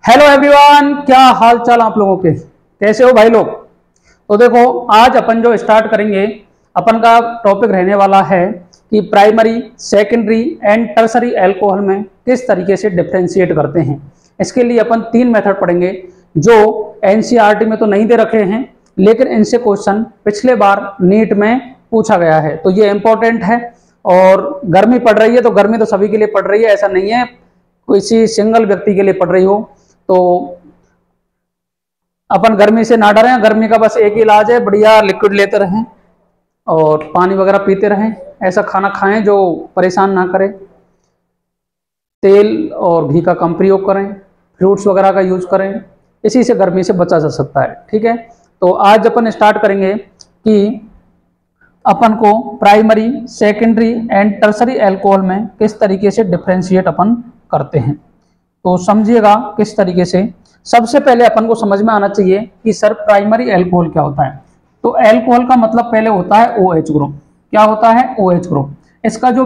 Hello everyone, क्या हाल चाल आप लोगों के, कैसे हो भाई लोग। तो देखो, आज अपन जो स्टार्ट करेंगे, अपन का टॉपिक रहने वाला है कि primary, secondary and tertiary alcohol में किस तरीके से डिफरेंशिएट करते हैं। इसके लिए अपन 3 मेथड पढ़ेंगे जो एनसीईआरटी में तो नहीं दे रखे हैं, लेकिन इनसे क्वेश्चन पिछले बार नीट में पूछा गया है, तो ये इंपॉर्टेंट है। और गर्मी पड़ रही है तो गर्मी तो सभी के लिए पड़ रही है, ऐसा नहीं है किसी सिंगल व्यक्ति के लिए पड़ रही हो। तो अपन गर्मी से ना डरें, गर्मी का बस एक ही इलाज है, बढ़िया लिक्विड लेते रहें और पानी वगैरह पीते रहें। ऐसा खाना खाएं जो परेशान ना करे। तेल और घी का कम प्रयोग करें, फ्रूट्स वगैरह का यूज करें, इसी से गर्मी से बचा जा सकता है। ठीक है, तो आज अपन स्टार्ट करेंगे कि अपन को primary, secondary and tertiary alcohol में किस तरीके से डिफरेंशिएट अपन करते हैं। तो समझिएगा किस तरीके से। सबसे पहले अपन को समझ में आना चाहिए कि सर प्राइमरी अल्कोहल क्या होता है। तो अल्कोहल का मतलब पहले होता है OH ग्रुप। क्या होता है? OH group. इसका जो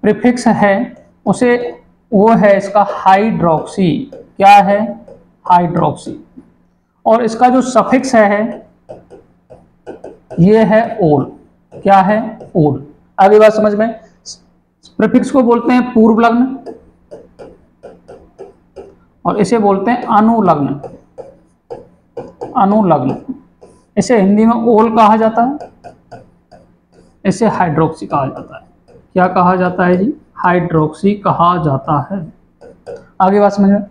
प्रीफिक्स है उसे वो है इसका हाइड्रोक्सी। क्या है? हाइड्रोक्सी। और इसका जो सफिक्स है ये है ओल। क्या है? ओल। आगे बात समझ में। प्रीफिक्स को बोलते हैं पूर्व लग्न और इसे बोलते हैं अनुलग्न। अनुलग्न, इसे हिंदी में ओल कहा जाता है, इसे हाइड्रोक्सी कहा जाता है। क्या कहा जाता है जी? हाइड्रोक्सी कहा जाता है। आगे बात समझ में।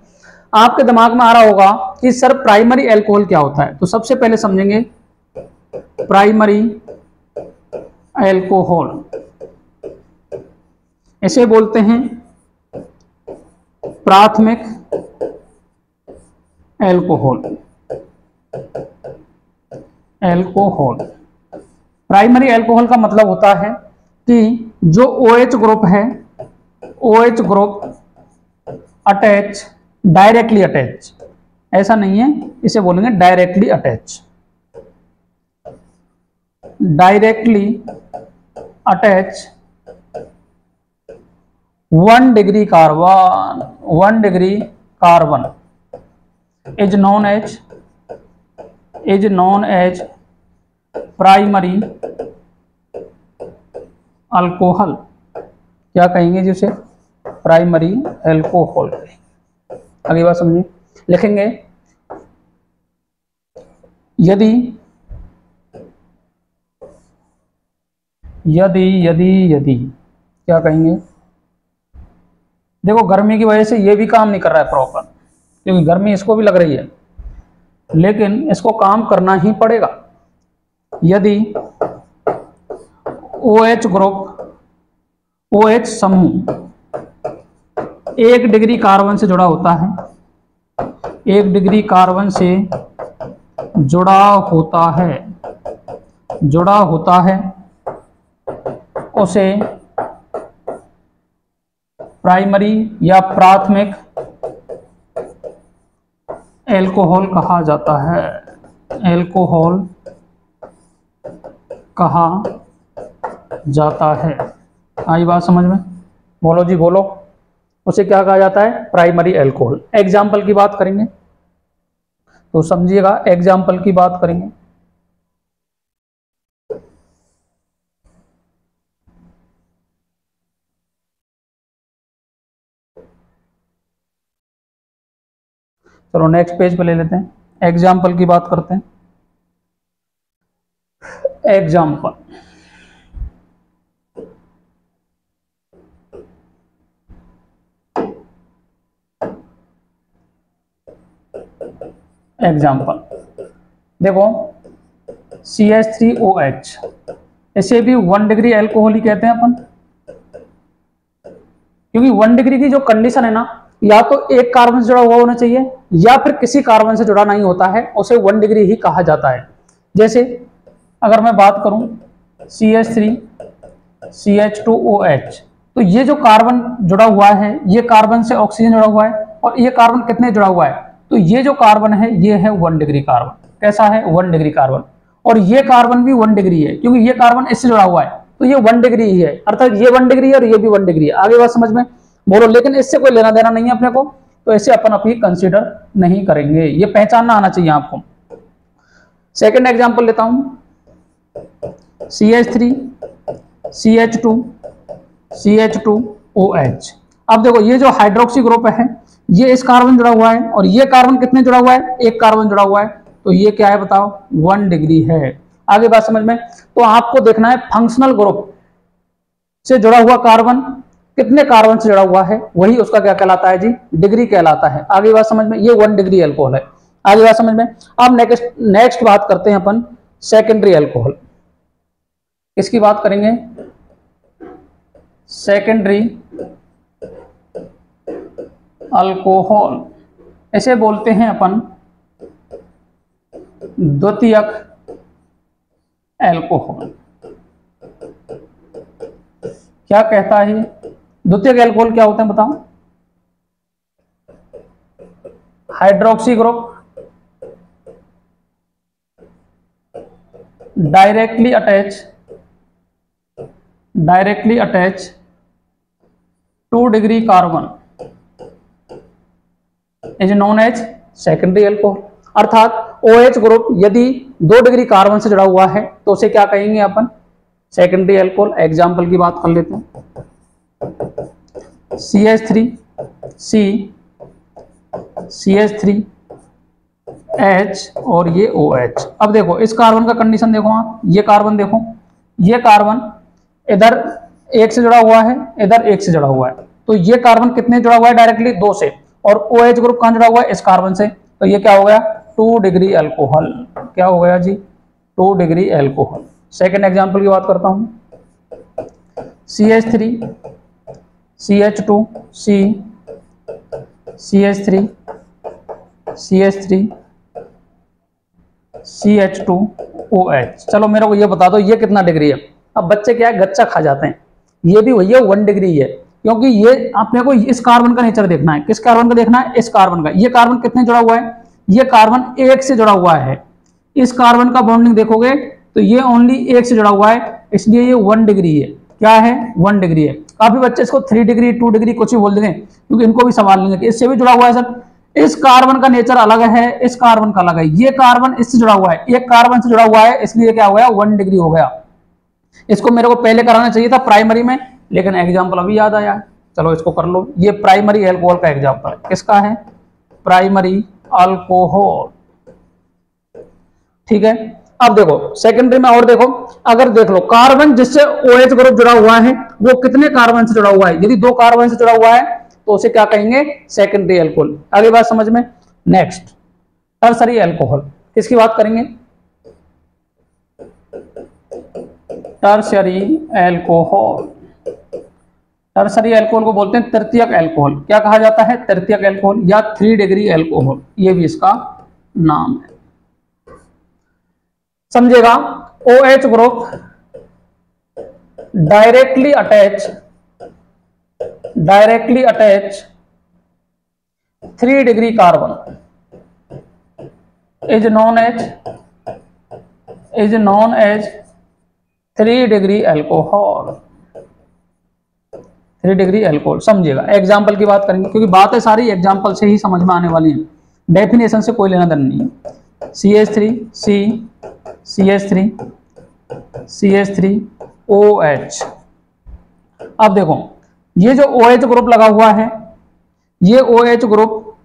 आपके दिमाग में आ रहा होगा कि सर प्राइमरी अल्कोहल क्या होता है। तो सबसे पहले समझेंगे प्राइमरी अल्कोहल, इसे बोलते हैं प्राथमिक अल्कोहल। अल्कोहल, प्राइमरी अल्कोहल का मतलब होता है कि जो OH ग्रुप है, OH group attach, directly attach, ऐसा नहीं है, इसे बोलेंगे directly attach. Directly attach 1 degree carbon, 1 degree carbon is known as primary alcohol. क्या कहेंगे जिसे? Primary alcohol. अगली बात समझिए, लिखेंगे यदि क्या कहेंगे? देखो, गर्मी की वजह से ये भी काम नहीं कर रहा है प्रॉपर, क्योंकि गर्मी इसको भी लग रही है, लेकिन इसको काम करना ही पड़ेगा। यदि OH ग्रुप, OH समूह 1 डिग्री कार्बन से जुड़ा होता है, 1 डिग्री कार्बन से जुड़ा होता है, उसे प्राइमरी या प्राथमिक अल्कोहल कहा जाता है। अल्कोहल कहा जाता है। आई बात समझ में? बोलो जी बोलो। उसे क्या कहा जाता है? Primary alcohol. एग्जाम्पल की बात करेंगे तो समझिएगा, एग्जाम्पल की बात करेंगे। चलो नेक्स्ट पेज पे ले लेते हैं, एग्जाम्पल की बात करते हैं। एग्जाम्पल, देखो CH3OH, इसे भी 1 डिग्री अल्कोहल ही कहते हैं अपन, क्योंकि 1 डिग्री की जो कंडीशन है ना, या तो एक कार्बन से जुड़ा हुआ होना चाहिए या फिर किसी कार्बन से जुड़ा नहीं होता है, उसे 1 डिग्री ही कहा जाता है। जैसे अगर मैं बात करूं CH3 CH2OH, तो ये जो कार्बन जुड़ा हुआ है, ये कार्बन से ऑक्सीजन जुड़ा हुआ है, और ये कार्बन कितने जुड़ा हुआ है? तो ये जो कार्बन है ये है 1 डिग्री कार्बन। कैसा है? 1 डिग्री कार्बन। और ये कार्बन भी 1 डिग्री है, क्योंकि ये कार्बन इससे जुड़ा हुआ है, तो ये 1 डिग्री ही है, अर्थात ये 1 डिग्री है और ये भी 1 डिग्री है। आगे बात समझ में। बोलो, लेकिन इससे कोई लेना देना नहीं है अपने को, तो ऐसे अपन अभी कंसीडर नहीं करेंगे, ये पहचानना आना चाहिए आपको। सेकंड एग्जांपल लेता हूं, CH3 CH2 CH2OH। अब देखो ये जो हाइड्रोक्सी ग्रुप है, ये इस कार्बन जुड़ा हुआ है और ये कार्बन कितने जुड़ा हुआ है, एक कार्बन जुड़ा हुआ है, तो ये क्या है बताओ, 1 डिग्री है। आगे बात समझ में। तो आपको देखना है फंक्शनल ग्रुप से जुड़ा हुआ कार्बन कितने कार्बन से जुड़ा हुआ है, वही उसका क्या कहलाता है जी, डिग्री कहलाता है। आगे बात समझ में, ये 1 डिग्री अल्कोहल है। आगे बात समझ में। अब नेक्स्ट बात करते हैं अपन सेकेंडरी अल्कोहल। इसकी बात करेंगे सेकेंडरी अल्कोहल, ऐसे बोलते हैं अपन द्वितीयक अल्कोहल। क्या कहता है द्वितीयक अल्कोहल क्या होते हैं बताओ, hydroxy group directly attach 2 degree carbon is known as secondary alcohol. अर्थात OH ग्रुप यदि 2 डिग्री कार्बन से जुड़ा हुआ है तो उसे क्या कहेंगे अपन, सेकेंडरी अल्कोहल। एग्जाम्पल की बात कर लेते हैं, CH3C CH3H और ये OH। अब देखो इस कार्बन का कंडीशन देखो आप, ये कार्बन देखो, ये कार्बन इधर एक से जुड़ा हुआ है, इधर एक से जुड़ा हुआ है, तो ये कार्बन कितने जुड़ा हुआ है, डायरेक्टली 2 से, और OH ग्रुप कहां जुड़ा हुआ है, इस कार्बन से, तो ये क्या हो गया, 2 डिग्री अल्कोहल। क्या हो गया जी, 2 डिग्री अल्कोहल। सेकेंड एग्जाम्पल की बात करता हूं, CH3 CH2C CH3 CH3 CH2OH। चलो मेरे को ये बता दो ये कितना डिग्री है। अब बच्चे क्या है, गच्चा खा जाते हैं, ये भी भैया 1 डिग्री है, क्योंकि ये अपने को इस कार्बन का नेचर देखना है। किस कार्बन का देखना है, इस कार्बन का। ये कार्बन कितने जुड़ा हुआ है, ये कार्बन 1 से जुड़ा हुआ है। इस कार्बन का बॉन्डिंग देखोगे तो ये ओनली 1 से जुड़ा हुआ है, इसलिए ये 1 डिग्री है। क्या है, 1 डिग्री है। काफी बच्चे इसको 3 डिग्री 2 डिग्री कुछ भी बोल देंगे, क्योंकि इनको भी सवाल लेंगे कि इससे भी जुड़ा हुआ है सर। इस कार्बन का नेचर अलग है, इस कार्बन का अलग है। ये कार्बन इससे जुड़ा हुआ है, एक कार्बन से जुड़ा हुआ है, इसलिए क्या हो गया, 1 डिग्री हो गया। इसको मेरे को पहले कराना चाहिए था प्राइमरी में, लेकिन एग्जाम्पल अभी याद आया। चलो इसको कर लो। ये प्राइमरी अल्कोहल का एग्जाम्पल है। किसका है, प्राइमरी अल्कोहल। ठीक है। अब देखो सेकेंडरी में और देखो, अगर देख लो कार्बन जिससे OH ग्रुप जुड़ा हुआ है वो कितने कार्बन से जुड़ा हुआ है। यदि 2 कार्बन से जुड़ा हुआ है तो उसे क्या कहेंगे, सेकेंडरी अल्कोहल। आगे बात समझ में। नेक्स्ट टर्सरी अल्कोहल, किसकी बात करेंगे, टर्सरी अल्कोहल। टर्सरी अल्कोहल को बोलते हैं तृतीयक अल्कोहल। क्या कहा जाता है, तृतीयक अल्कोहल या 3 डिग्री अल्कोहल, ये भी इसका नाम है। समझेगा, OH group directly attach 3 degree carbon is known as 3 degree alcohol. 3 degree alcohol. समझिएगा, एग्जाम्पल की बात करेंगे, क्योंकि बातें सारी एग्जाम्पल से ही समझ में आने वाली हैं, डेफिनेशन से कोई लेना देना नहीं है। CH3C CH3OH। अब देखो ये जो OH ग्रुप लगा हुआ है, ये OH ग्रुप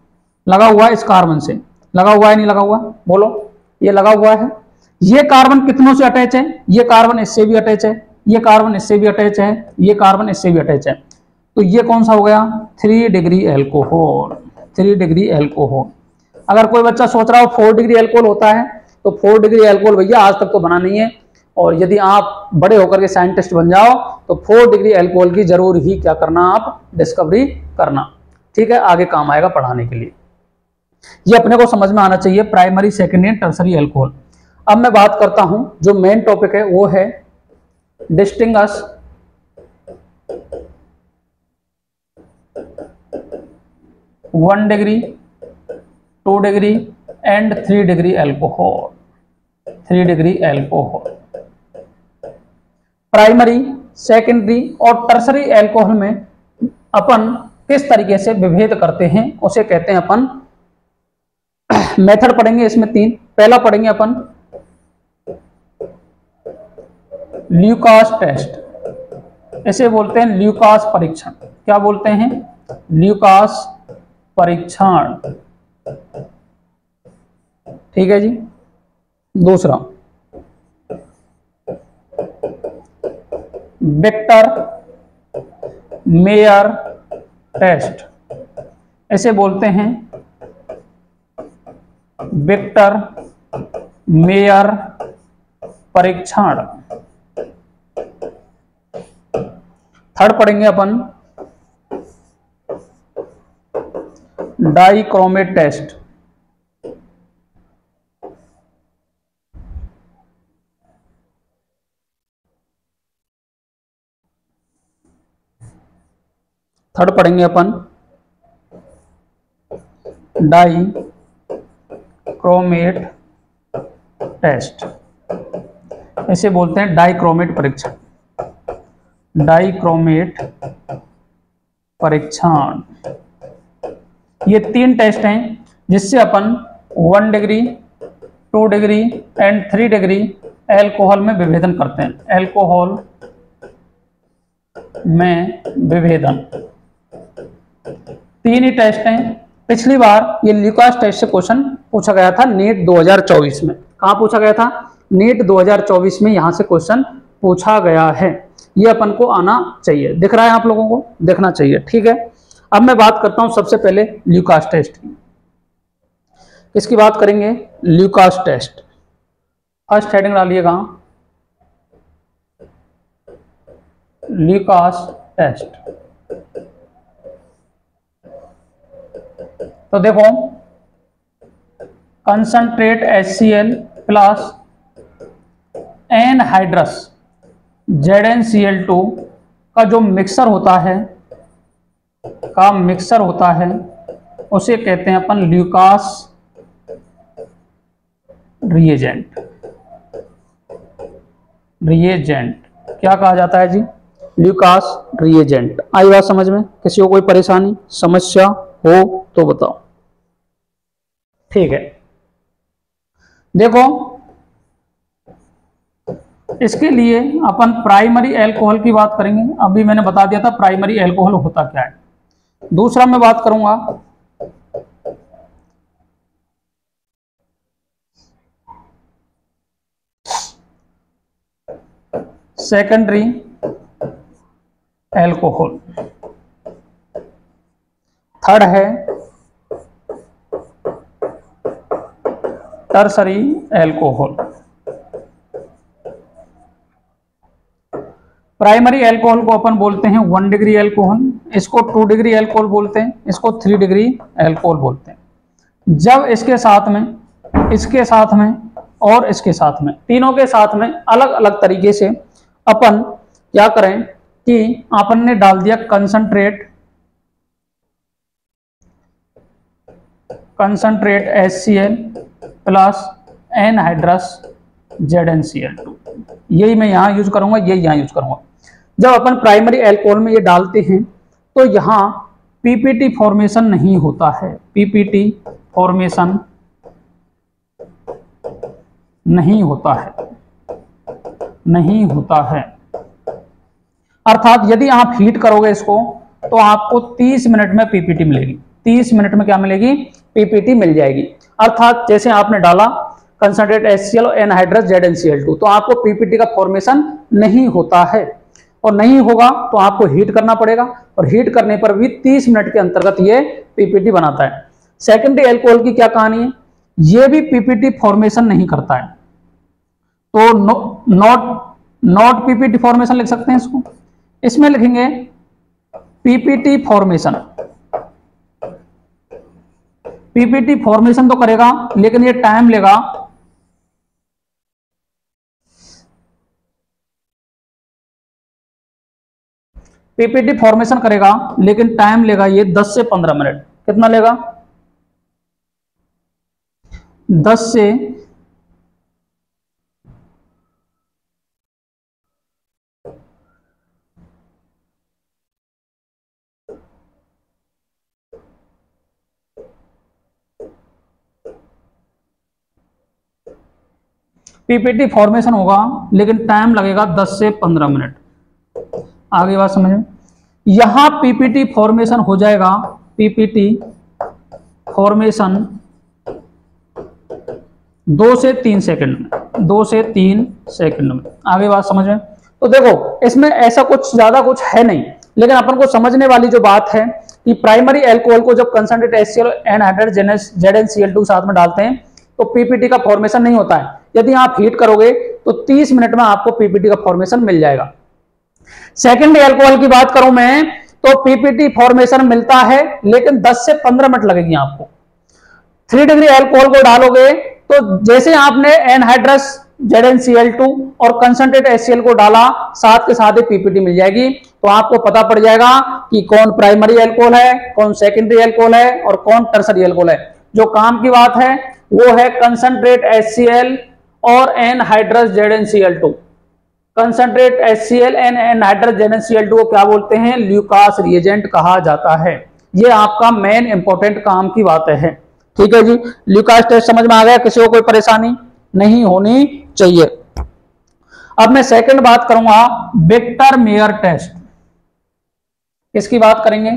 लगा हुआ है इस कार्बन से, लगा हुआ है नहीं लगा हुआ, बोलो, ये लगा हुआ है। ये कार्बन कितनों से अटैच है, ये कार्बन इससे भी अटैच है, ये कार्बन इससे भी अटैच है, ये कार्बन इससे भी अटैच है, तो ये कौन सा हो गया, 3 डिग्री अल्कोहल। 3 degree alcohol. अगर कोई बच्चा सोच रहा हो 4 डिग्री अल्कोहल होता है, तो 4 डिग्री अल्कोहल भैया आज तक तो बना नहीं है, और यदि आप बड़े होकर के साइंटिस्ट बन जाओ तो 4 डिग्री अल्कोहल की जरूर ही क्या करना, आप डिस्कवरी करना। ठीक है, आगे काम आएगा पढ़ाने के लिए। ये अपने को समझ में आना चाहिए, प्राइमरी सेकेंडरी टर्सरी अल्कोहल। अब मैं बात करता हूं, जो मेन टॉपिक है वो है distinguish 1 degree 2 degree and 3 degree alcohol. 3 degree alcohol. Primary, secondary और टर्सरी अल्कोहल में अपन किस तरीके से विभेद करते हैं उसे कहते हैं अपन, मेथड पढ़ेंगे इसमें तीन। पहला पढ़ेंगे अपन ल्यूकास टेस्ट, इसे बोलते हैं ल्यूकास परीक्षण। क्या बोलते हैं? ल्यूकास परीक्षण। ठीक है जी। दूसरा विक्टर मेयर टेस्ट, इसे बोलते हैं विक्टर मेयर परीक्षण। थर्ड पढ़ेंगे अपन डाइक्रोमेट टेस्ट, थर्ड पढ़ेंगे अपन डाइक्रोमेट टेस्ट, इसे बोलते हैं डाइक्रोमेट परीक्षण। डाइक्रोमेट परीक्षण, ये तीन टेस्ट हैं जिससे अपन 1 degree, 2 degree and 3 degree alcohol में विभेदन करते हैं। एल्कोहल में विभेदन, तीन ही टेस्ट हैं। पिछली बार ये ल्यूकास टेस्ट से क्वेश्चन पूछा गया था नीट 2024 में। कहां पूछा गया था? नीट 2024 में यहां से क्वेश्चन पूछा गया है। ये अपन को आना चाहिए, दिख रहा है आप लोगों को? देखना चाहिए। ठीक है, अब मैं बात करता हूं सबसे पहले ल्यूकास टेस्ट की। किसकी बात करेंगे? Lucas test. फर्स्ट हेडिंग डालिएगा ल्यूकास टेस्ट। तो देखो, concentrate HCl plus anhydrous ZnCl2 का जो मिक्सर होता है उसे कहते हैं अपन ल्यूकास रिएजेंट। क्या कहा जाता है जी? Lucas reagent. आई बात समझ में? किसी को कोई परेशानी समस्या हो तो बताओ। ठीक है, देखो इसके लिए अपन प्राइमरी अल्कोहल की बात करेंगे। अभी मैंने बता दिया था प्राइमरी अल्कोहल होता क्या है। दूसरा मैं बात करूंगा सेकेंडरी अल्कोहल। थर्ड है टर्सरी अल्कोहल। प्राइमरी अल्कोहल को अपन बोलते हैं 1 डिग्री अल्कोहल, इसको 2 डिग्री अल्कोहल बोलते हैं, इसको 3 डिग्री अल्कोहल बोलते हैं। जब इसके साथ में, इसके साथ में और इसके साथ में, तीनों के साथ में अलग अलग तरीके से अपन क्या करें कि अपन ने डाल दिया concentrate HCl plus anhydrous ZnCl2। यही मैं यहां यूज करूंगा, यही यहां यूज करूंगा। जब अपन प्राइमरी अल्कोहल में ये डालते हैं तो यहां पीपीटी फॉर्मेशन नहीं होता है। पीपीटी फॉर्मेशन नहीं होता है। अर्थात यदि आप हीट करोगे इसको तो आपको 30 मिनट में पीपीटी मिलेगी। 30 मिनट में क्या मिलेगी? पीपीटी मिल जाएगी। अर्थात जैसे आपने डाला कंसंट्रेट HCl और एनहाइड्रस ZnCl2 तो आपको पीपीटी का फॉर्मेशन नहीं होता है, और नहीं होगा तो आपको हीट करना पड़ेगा, और हीट करने पर भी 30 मिनट के अंतर्गत ये पीपीटी बनाता है। सेकेंडरी अल्कोहल की क्या कहानी है? ये भी पीपीटी फॉर्मेशन नहीं करता है। तो नॉट पीपीटी फॉर्मेशन लिख सकते हैं इसको। इसमें लिखेंगे पीपीटी फॉर्मेशन। पीपीटी फॉर्मेशन तो करेगा लेकिन ये टाइम लेगा। पीपीटी फॉर्मेशन करेगा लेकिन टाइम लेगा ये 10 से 15 मिनट। कितना लेगा? 10 से पीपीटी फॉर्मेशन होगा, लेकिन टाइम लगेगा 10 से 15 मिनट। आगे बात समझ में, यहां पीपीटी फॉर्मेशन हो जाएगा, पीपीटी फॉर्मेशन 2 से 3 सेकंड में, 2 से 3 सेकंड में। आगे बात समझ में, तो देखो इसमें ऐसा कुछ ज्यादा कुछ है नहीं, लेकिन अपन को समझने वाली जो बात है कि प्राइमरी अल्कोहल को जब कंसंट्रेट HCl एनहाइड्रेट ZnCl2 साथ में डालते हैं तो पीपीटी का फॉर्मेशन नहीं होता है। यदि आप हीट करोगे तो 30 मिनट में आपको पीपीटी का फॉर्मेशन मिल जाएगा। सेकेंडरी अल्कोहल की बात करूं मैं तो पीपीटी फॉर्मेशन मिलता है, लेकिन 10 से 15 मिनट लगेगी आपको। 3 डिग्री अल्कोहल को डालोगे तो जैसे आपने एनहाइड्रस ZnCl2 और कंसंट्रेट HCl को डाला, साथ के साथ ही पीपीटी मिल जाएगी। तो आपको पता पड़ जाएगा कि कौन प्राइमरी अल्कोहल है, कौन सेकेंडरी अल्कोहल है और कौन टर्सरी अल्कोहल है। जो काम की बात है वो है कंसंट्रेट HCl और anhydrous ZnCl2। Concentrate HCl and anhydrous ZnCl2 को क्या बोलते हैं? ल्यूकास रिएजेंट कहा जाता है। ये आपका मेन इंपॉर्टेंट काम की बात है। ठीक है जी, ल्यूकास टेस्ट समझ में आ गया? किसी को कोई परेशानी नहीं होनी चाहिए। अब मैं सेकंड बात करूंगा विक्टर मेयर टेस्ट। किसकी बात करेंगे?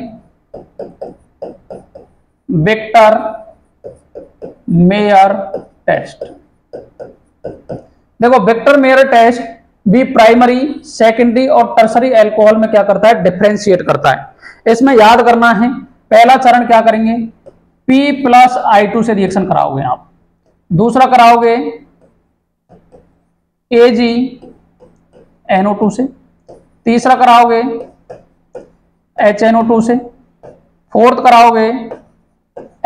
Victor Meyer test. देखो विक्टर मेयर टेस्ट भी प्राइमरी, सेकेंडरी और टर्सरी अल्कोहल में क्या करता है? डिफरेंशिएट करता है। इसमें याद करना है, पहला चरण क्या करेंगे? P+I2 से रिएक्शन कराओगे आप। दूसरा कराओगे AgNO2 से। तीसरा कराओगे HNO2 से। फोर्थ कराओगे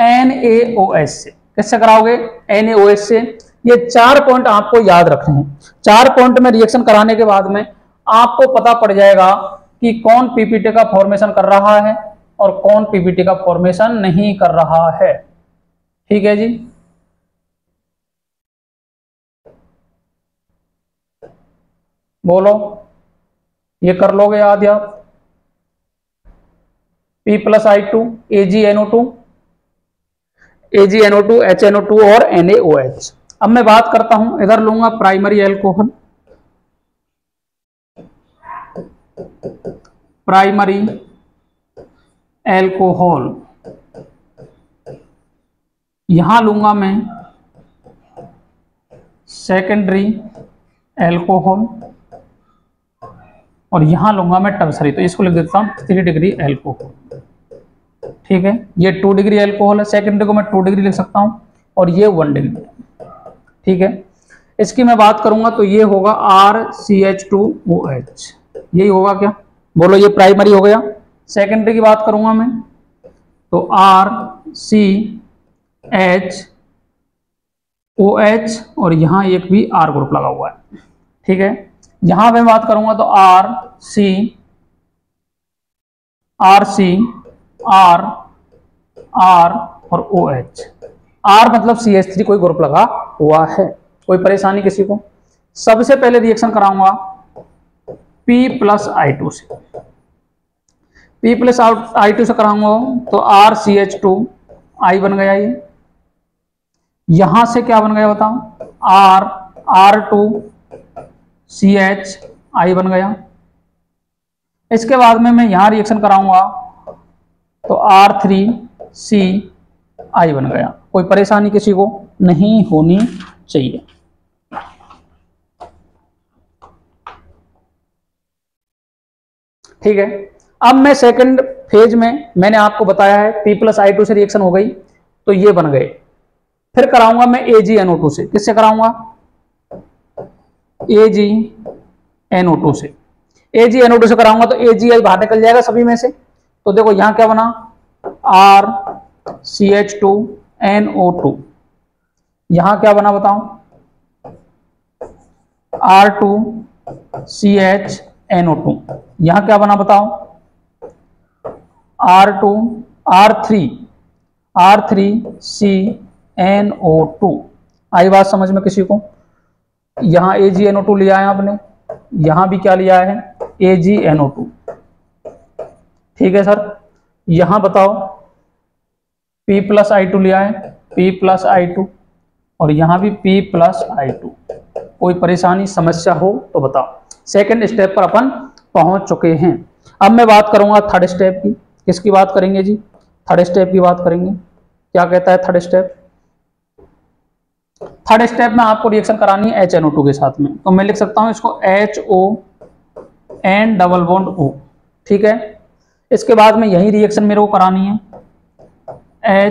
NaOH से। किससे कराओगे? NaOH से। ये 4 पॉइंट आपको याद रखने हैं। 4 पॉइंट में रिएक्शन कराने के बाद में आपको पता पड़ जाएगा कि कौन पीपीटी का फॉर्मेशन कर रहा है और कौन पीपीटी का फॉर्मेशन नहीं कर रहा है। ठीक है जी, बोलो, ये कर लोगे याद आप? P+I2, AgNO2, HNO2 और NaOH। अब मैं बात करता हूं, इधर लूंगा प्राइमरी अल्कोहल, प्राइमरी अल्कोहल, यहां लूंगा मैं सेकेंडरी अल्कोहल और यहां लूंगा मैं टर्सरी। तो इसको लिख देता हूं 3 डिग्री अल्कोहल। ठीक है, ये 2 डिग्री अल्कोहल है, सेकेंडरी को मैं 2 डिग्री लिख सकता हूं और ये 1 डिग्री। ठीक है, इसकी मैं बात करूंगा तो ये होगा RCH2OH। यही होगा क्या? बोलो, ये प्राइमरी हो गया। सेकेंडरी की बात करूंगा मैं तो RCHOH और यहां एक भी R ग्रुप लगा हुआ है। ठीक है, यहां पे बात करूंगा तो RC R और OH। R मतलब CH3 कोई ग्रुप लगा हुआ है। कोई परेशानी किसी को? सबसे पहले रिएक्शन कराऊंगा P+I2 से। P+I2 से कराऊंगा तो RCH2I बन गया। ये यहां से क्या बन गया बताओ? R2CHI बन गया। इसके बाद में मैं यहां रिएक्शन कराऊंगा तो R3CI बन गया। कोई परेशानी किसी को नहीं होनी चाहिए। ठीक है, अब मैं सेकंड फेज में, मैंने आपको बताया है P+I2 से रिएक्शन हो गई तो ये बन गए। फिर कराऊंगा मैं AgNO2 से। किससे कराऊंगा? AgNO2 से। AgNO2 से कराऊंगा तो AgI बाहर निकल जाएगा सभी में से। तो देखो यहां क्या बना? RCH2NO2। यहां क्या बना बताओ? R2CHNO2। यहां क्या बना बताओ? R3CNO2। आई बात समझ में किसी को? यहां AgNO2 लिया है आपने, यहां भी क्या लिया है? AgNO2। ठीक है सर, यहां बताओ P+I2 लिया है, P+I2 और यहां भी P+I2। कोई परेशानी समस्या हो तो बताओ। सेकंड स्टेप पर अपन पहुंच चुके हैं। अब मैं बात करूंगा थर्ड स्टेप की। किसकी बात करेंगे जी? थर्ड स्टेप की बात करेंगे। क्या कहता है थर्ड स्टेप? थर्ड स्टेप में आपको रिएक्शन करानी है HNO2 के साथ में, तो मैं लिख सकता हूं इसको HON डबल बॉन्ड O। ठीक है, इसके बाद में यही रिएक्शन मेरे को करानी है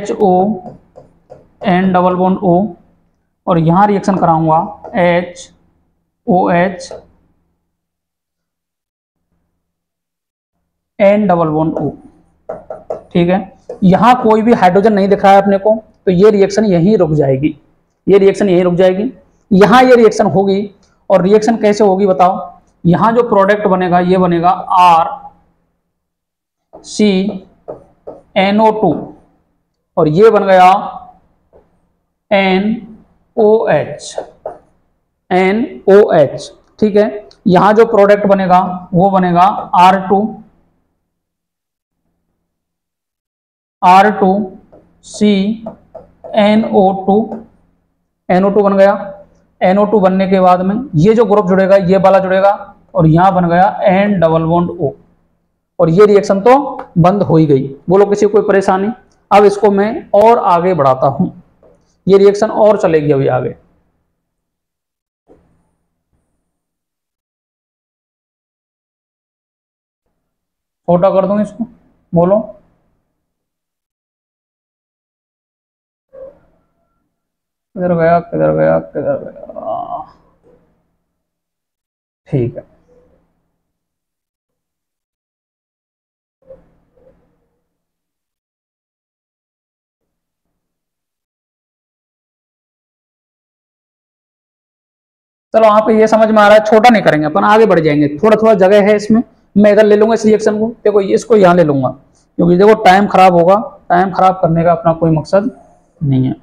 HON डबल बॉन्ड O, और यहां रिएक्शन कराऊंगा HOH N double bond O। ठीक है, यहां कोई भी हाइड्रोजन नहीं दिख रहा है अपने को, तो ये रिएक्शन यहीं रुक जाएगी, ये रिएक्शन यहीं रुक जाएगी। यहां ये रिएक्शन होगी, और रिएक्शन कैसे होगी बताओ? यहां जो प्रोडक्ट बनेगा ये बनेगा RCNO2, और ये बन गया NOH। ठीक है, यहां जो प्रोडक्ट बनेगा वो बनेगा R2CNO2, NO2 बन गया। NO2 बनने के बाद में ये जो ग्रुप जुड़ेगा ये वाला जुड़ेगा, और यहां बन गया N डबल बॉन्ड O, और ये रिएक्शन तो बंद हो ही गई। बोलो किसी को कोई परेशानी? अब इसको मैं और आगे बढ़ाता हूं, ये रिएक्शन और चलेगी अभी आगे। छोटा कर दूं इसको, बोलो। किधर गया किधर गया किधर गया? ठीक है, चलो वहां पे ये समझ में आ रहा है। छोटा नहीं करेंगे अपन, आगे बढ़ जाएंगे। थोड़ा थोड़ा जगह है इसमें, मैं इधर ले लूंगा इस रिएक्शन को, देखो इसको यहाँ ले लूंगा, क्योंकि देखो टाइम खराब होगा, टाइम खराब करने का अपना कोई मकसद नहीं है।